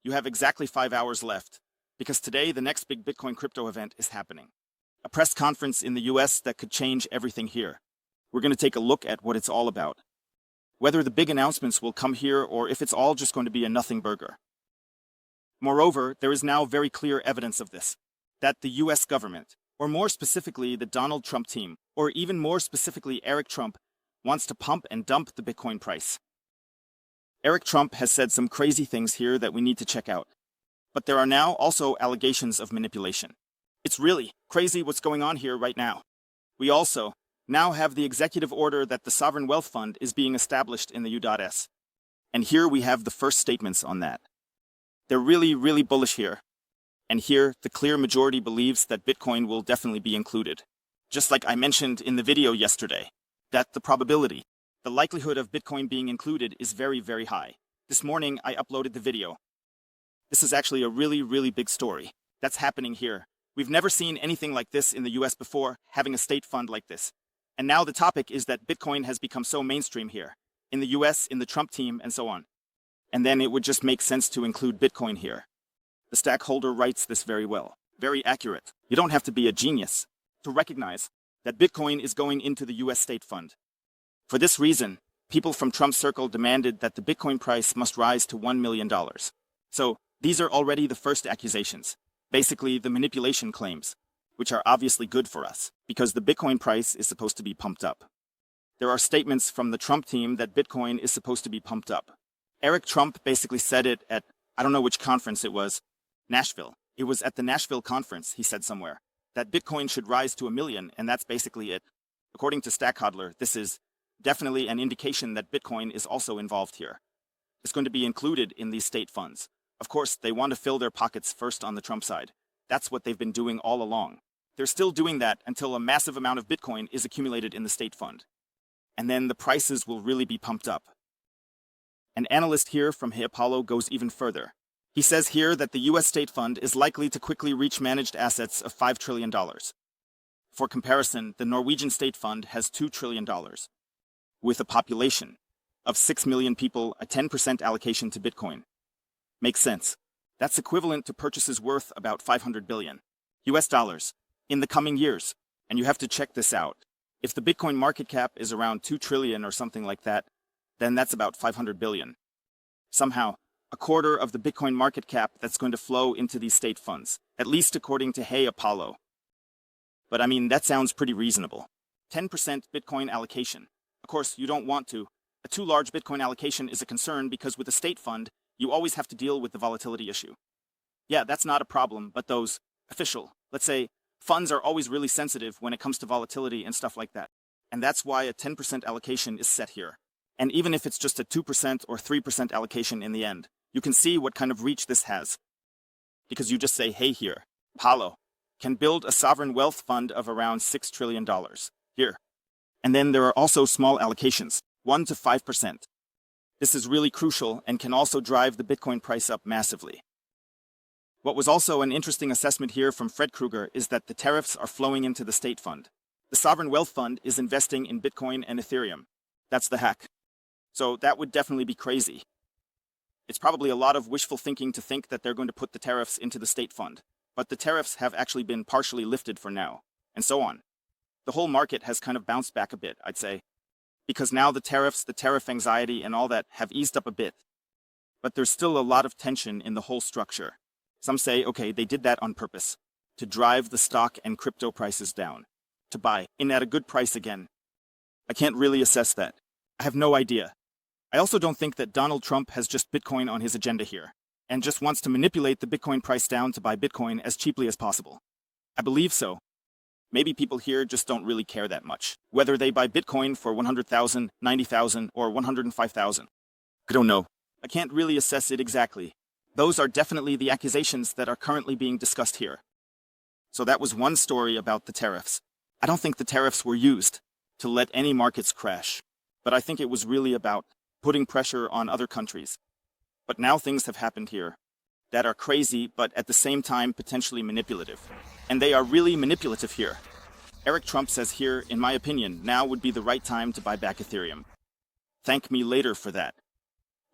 You have exactly 5 hours left, because today the next big Bitcoin crypto event is happening. A press conference in the US that could change everything here. We're going to take a look at what it's all about. Whether the big announcements will come here or if it's all just going to be a nothing burger. Moreover, there is now very clear evidence of this, that the US government, or more specifically the Donald Trump team, or even more specifically Eric Trump, wants to pump and dump the Bitcoin price. Eric Trump has said some crazy things here that we need to check out. But there are now also allegations of manipulation. It's really crazy what's going on here right now. We also now have the executive order that the Sovereign Wealth Fund is being established in the U.S. And here we have the first statements on that. They're really bullish here. And here, the clear majority believes that Bitcoin will definitely be included. Just like I mentioned in the video yesterday, that the probability, the likelihood of Bitcoin being included is very high. This morning, I uploaded the video. This is actually a really big story that's happening here. We've never seen anything like this in the US before, having a state fund like this. And now the topic is that Bitcoin has become so mainstream here, in the US, in the Trump team, and so on. And then it would just make sense to include Bitcoin here. The stakeholder writes this very well, very accurate. You don't have to be a genius to recognize that Bitcoin is going into the US state fund. For this reason, people from Trump's circle demanded that the Bitcoin price must rise to $1 million. So these are already the first accusations, basically the manipulation claims, which are obviously good for us, because the Bitcoin price is supposed to be pumped up. There are statements from the Trump team that Bitcoin is supposed to be pumped up. Eric Trump basically said it at, I don't know which conference it was, Nashville. It was at the Nashville conference, he said somewhere, that Bitcoin should rise to $1 million, and that's basically it. According to Stackhodler, this is definitely an indication that Bitcoin is also involved here. It's going to be included in these state funds. Of course, they want to fill their pockets first on the Trump side. That's what they've been doing all along. They're still doing that until a massive amount of Bitcoin is accumulated in the state fund. And then the prices will really be pumped up. An analyst here from Hey Apollo goes even further. He says here that the US state fund is likely to quickly reach managed assets of $5 trillion. For comparison, the Norwegian state fund has $2 trillion. With a population of 6 million people, a 10% allocation to Bitcoin. Makes sense. That's equivalent to purchases worth about $500 billion US dollars in the coming years. And you have to check this out. If the Bitcoin market cap is around 2 trillion or something like that, then that's about 500 billion. Somehow, a quarter of the Bitcoin market cap that's going to flow into these state funds, at least according to Hey Apollo. But I mean, that sounds pretty reasonable. 10% Bitcoin allocation. Of course, you don't want to. A too large Bitcoin allocation is a concern because with a state fund, you always have to deal with the volatility issue. Yeah, that's not a problem, but those official, let's say, funds are always really sensitive when it comes to volatility and stuff like that. And that's why a 10% allocation is set here. And even if it's just a 2% or 3% allocation in the end, you can see what kind of reach this has. Because you just say, hey here, Apollo can build a sovereign wealth fund of around $6 trillion. Here. And then there are also small allocations, 1 to 5%. This is really crucial and can also drive the Bitcoin price up massively. What was also an interesting assessment here from Fred Krueger is that the tariffs are flowing into the state fund. The Sovereign Wealth Fund is investing in Bitcoin and Ethereum. That's the hack. So that would definitely be crazy. It's probably a lot of wishful thinking to think that they're going to put the tariffs into the state fund. But the tariffs have actually been partially lifted for now, and so on. The whole market has kind of bounced back a bit, I'd say. Because now the tariff anxiety and all that have eased up a bit. But there's still a lot of tension in the whole structure. Some say, okay, they did that on purpose, to drive the stock and crypto prices down, to buy in at a good price again. I can't really assess that. I have no idea. I also don't think that Donald Trump has just Bitcoin on his agenda here, and just wants to manipulate the Bitcoin price down to buy Bitcoin as cheaply as possible. I believe so. Maybe people here just don't really care that much, whether they buy Bitcoin for 100,000, 90,000, or 105,000. I don't know. I can't really assess it exactly. Those are definitely the accusations that are currently being discussed here. So that was one story about the tariffs. I don't think the tariffs were used to let any markets crash, but I think it was really about putting pressure on other countries. But now things have happened here that are crazy, but at the same time potentially manipulative. And they are really manipulative here. Eric Trump says here, in my opinion, now would be the right time to buy back Ethereum. Thank me later for that.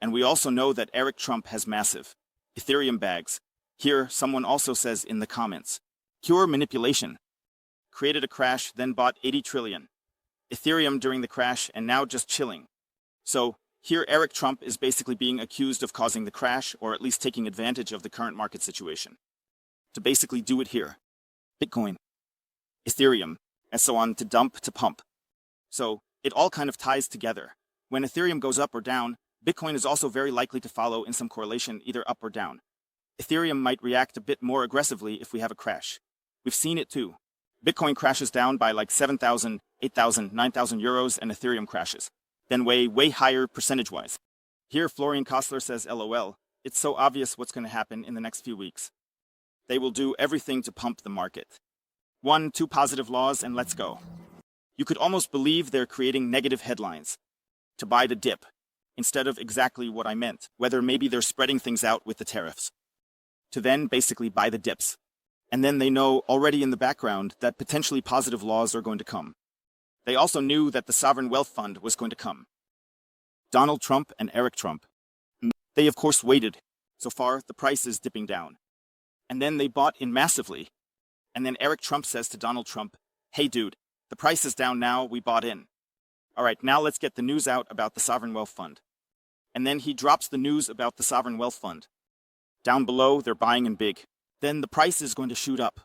And we also know that Eric Trump has massive Ethereum bags. Here, someone also says in the comments. Pure manipulation. Created a crash, then bought 80 trillion. Ethereum during the crash and now just chilling. So, here Eric Trump is basically being accused of causing the crash or at least taking advantage of the current market situation. To basically do it here. Bitcoin, Ethereum, and so on to dump to pump. So, it all kind of ties together. When Ethereum goes up or down, Bitcoin is also very likely to follow in some correlation either up or down. Ethereum might react a bit more aggressively if we have a crash. We've seen it too. Bitcoin crashes down by like 7,000, 8,000, 9,000 euros and Ethereum crashes. Then way higher percentage-wise. Here Florian Kostler says LOL, it's so obvious what's going to happen in the next few weeks. They will do everything to pump the market. 1, 2 positive laws and let's go. You could almost believe they're creating negative headlines. To buy the dip. Instead of exactly what I meant, whether maybe they're spreading things out with the tariffs. To then basically buy the dips. And then they know already in the background that potentially positive laws are going to come. They also knew that the Sovereign Wealth Fund was going to come. Donald Trump and Eric Trump. They of course waited. So far, the price is dipping down. And then they bought in massively. And then Eric Trump says to Donald Trump, hey dude, the price is down now, we bought in. Alright, now let's get the news out about the Sovereign Wealth Fund. And then he drops the news about the Sovereign Wealth Fund. Down below, they're buying in big. Then the price is going to shoot up.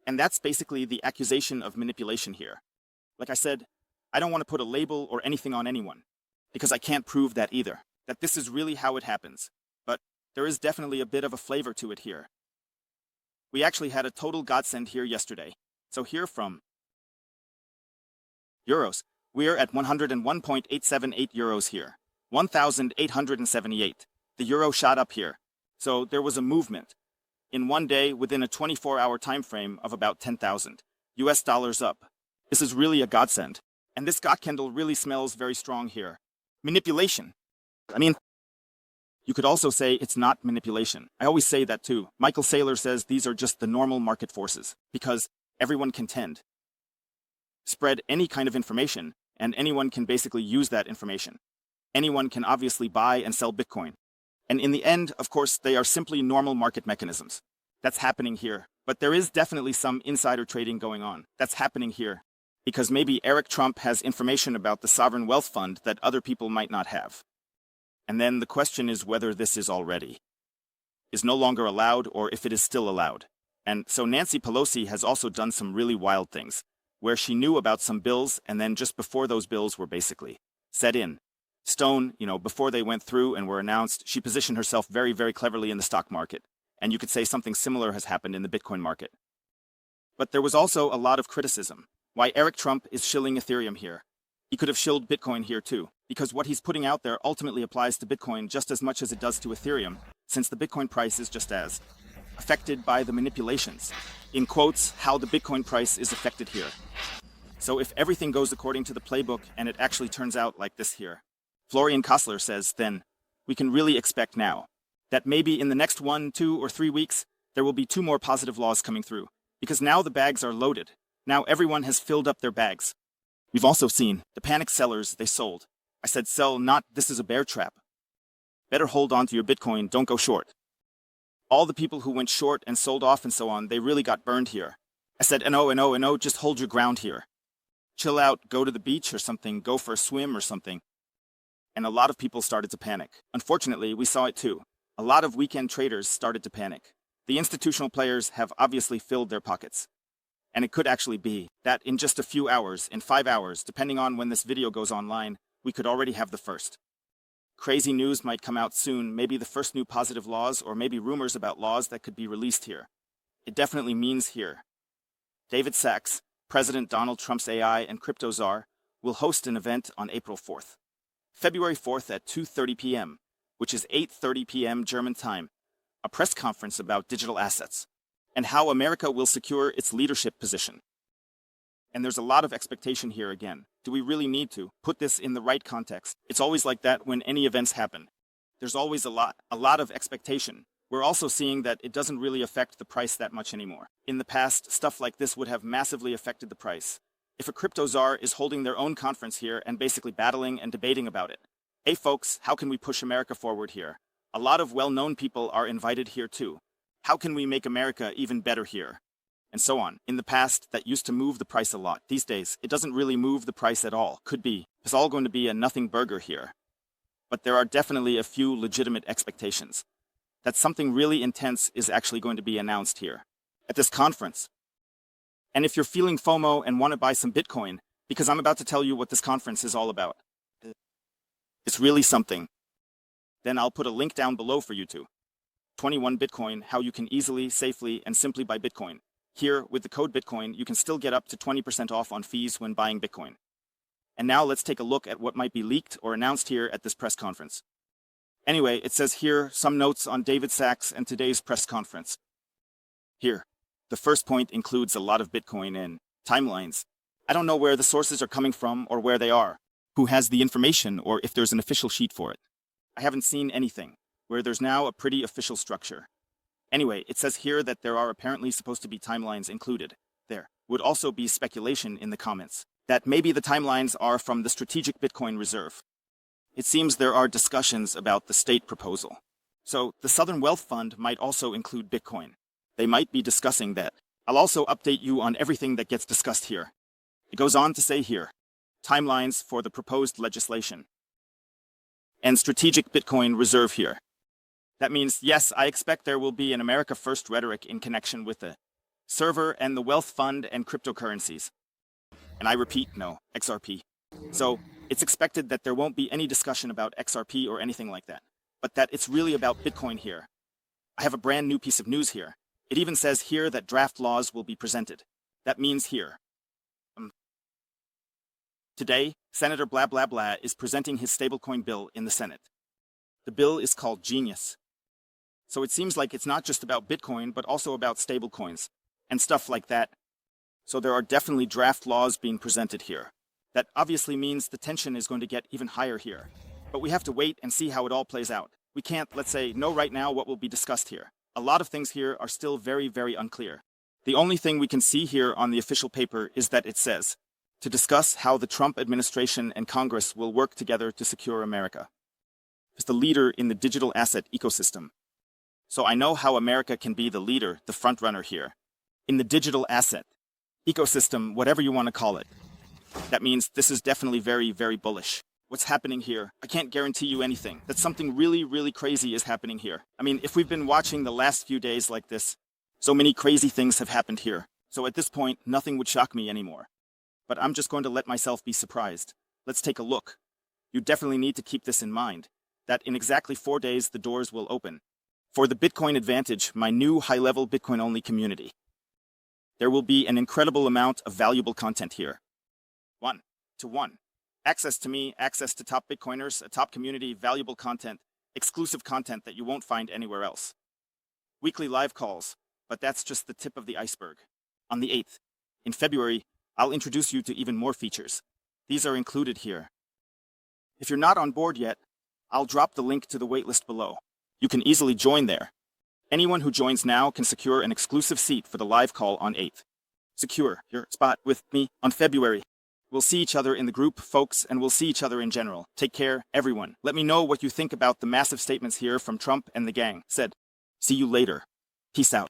And that's basically the accusation of manipulation here. Like I said, I don't want to put a label or anything on anyone, because I can't prove that either, that this is really how it happens. But there is definitely a bit of a flavor to it here. We actually had a total godsend here yesterday. So here from euros, we're at 101.878 euros here. 1,878. The euro shot up here. So there was a movement. In one day, within a 24-hour time frame of about 10,000 US dollars up. This is really a godsend. And this God candle really smells very strong here. Manipulation. I mean, you could also say it's not manipulation. I always say that too. Michael Saylor says these are just the normal market forces, because everyone can spread any kind of information, and anyone can basically use that information. Anyone can obviously buy and sell Bitcoin. And in the end, of course, they are simply normal market mechanisms. That's happening here. But there is definitely some insider trading going on. That's happening here. Because maybe Eric Trump has information about the Sovereign Wealth Fund that other people might not have. And then the question is whether this is no longer allowed, or if it is still allowed. And so Nancy Pelosi has also done some really wild things, where she knew about some bills, and then just before those bills were basically set in stone, before they went through and were announced, she positioned herself very cleverly in the stock market. And you could say something similar has happened in the Bitcoin market. But there was also a lot of criticism. Why Eric Trump is shilling Ethereum here. He could have shilled Bitcoin here too, because what he's putting out there ultimately applies to Bitcoin just as much as it does to Ethereum, since the Bitcoin price is just as affected by the manipulations. In quotes, how the Bitcoin price is affected here. So if everything goes according to the playbook and it actually turns out like this here, Florian Kostler says, then we can really expect now that maybe in the next 1, 2, or 3 weeks, there will be 2 more positive laws coming through, because now the bags are loaded. Now everyone has filled up their bags. We've also seen the panic sellers, they sold. I said sell, not this is a bear trap. Better hold on to your Bitcoin, don't go short. All the people who went short and sold off and so on, they really got burned here. I said, no, just hold your ground here. Chill out, go to the beach or something, go for a swim or something. And a lot of people started to panic. Unfortunately, we saw it too. A lot of weekend traders started to panic. The institutional players have obviously filled their pockets. And it could actually be that in just a few hours, in 5 hours, depending on when this video goes online, we could already have the first. Crazy news might come out soon, maybe the first new positive laws, or maybe rumors about laws that could be released here. It definitely means here. David Sachs, President Donald Trump's AI and crypto czar, will host an event on April 4th. February 4th at 2:30 p.m., which is 8:30 p.m. German time, a press conference about digital assets and how America will secure its leadership position. And there's a lot of expectation here again. Do we really need to put this in the right context? It's always like that when any events happen. There's always a lot of expectation. We're also seeing that it doesn't really affect the price that much anymore. In the past, stuff like this would have massively affected the price. If a crypto czar is holding their own conference here and basically battling and debating about it. Hey folks, how can we push America forward here? A lot of well-known people are invited here too. How can we make America even better here? And so on. In the past, that used to move the price a lot. These days, it doesn't really move the price at all. Could be. It's all going to be a nothing burger here. But there are definitely a few legitimate expectations that something really intense is actually going to be announced here at this conference. And if you're feeling FOMO and want to buy some Bitcoin, because I'm about to tell you what this conference is all about, it's really something, then I'll put a link down below for you to 21 Bitcoin, how you can easily, safely, and simply buy Bitcoin. Here, with the code Bitcoin, you can still get up to 20% off on fees when buying Bitcoin. And now let's take a look at what might be leaked or announced here at this press conference. Anyway, it says here some notes on David Sachs and today's press conference. Here, the first point includes a lot of Bitcoin and timelines. I don't know where the sources are coming from or where they are, who has the information or if there's an official sheet for it. I haven't seen anything, where there's now a pretty official structure. Anyway, it says here that there are apparently supposed to be timelines included. There would also be speculation in the comments that maybe the timelines are from the Strategic Bitcoin Reserve. It seems there are discussions about the state proposal. So the Southern Wealth Fund might also include Bitcoin. They might be discussing that. I'll also update you on everything that gets discussed here. It goes on to say here, timelines for the proposed legislation and Strategic Bitcoin Reserve here. That means, yes, I expect there will be an America First rhetoric in connection with the server and the wealth fund and cryptocurrencies. And I repeat, no, XRP. So it's expected that there won't be any discussion about XRP or anything like that, but that it's really about Bitcoin here. I have a brand new piece of news here. It even says here that draft laws will be presented. That means here. Today, Senator blah blah blah is presenting his stablecoin bill in the Senate. The bill is called Genius. So it seems like it's not just about Bitcoin, but also about stablecoins and stuff like that. So there are definitely draft laws being presented here. That obviously means the tension is going to get even higher here. But we have to wait and see how it all plays out. We can't, let's say, know right now what will be discussed here. A lot of things here are still very, very unclear. The only thing we can see here on the official paper is that it says, to discuss how the Trump administration and Congress will work together to secure America as the leader in the digital asset ecosystem. So I know how America can be the leader, the front runner here, in the digital asset ecosystem, whatever you want to call it. That means this is definitely very, very bullish. What's happening here? I can't guarantee you anything. That something really, really crazy is happening here. I mean, if we've been watching the last few days like this, so many crazy things have happened here. So at this point, nothing would shock me anymore. But I'm just going to let myself be surprised. Let's take a look. You definitely need to keep this in mind, that in exactly 4 days the doors will open for the Bitcoin Advantage, my new high-level Bitcoin-only community. There will be an incredible amount of valuable content here. 1-to-1. Access to me, access to top Bitcoiners, a top community, valuable content, exclusive content that you won't find anywhere else. Weekly live calls, but that's just the tip of the iceberg. On the 8th, in February, I'll introduce you to even more features. These are included here. If you're not on board yet, I'll drop the link to the waitlist below. You can easily join there. Anyone who joins now can secure an exclusive seat for the live call on 8th. Secure your spot with me on February. We'll see each other in the group, folks, and we'll see each other in general. Take care, everyone. Let me know what you think about the massive statements here from Trump and the gang. Said, see you later. Peace out.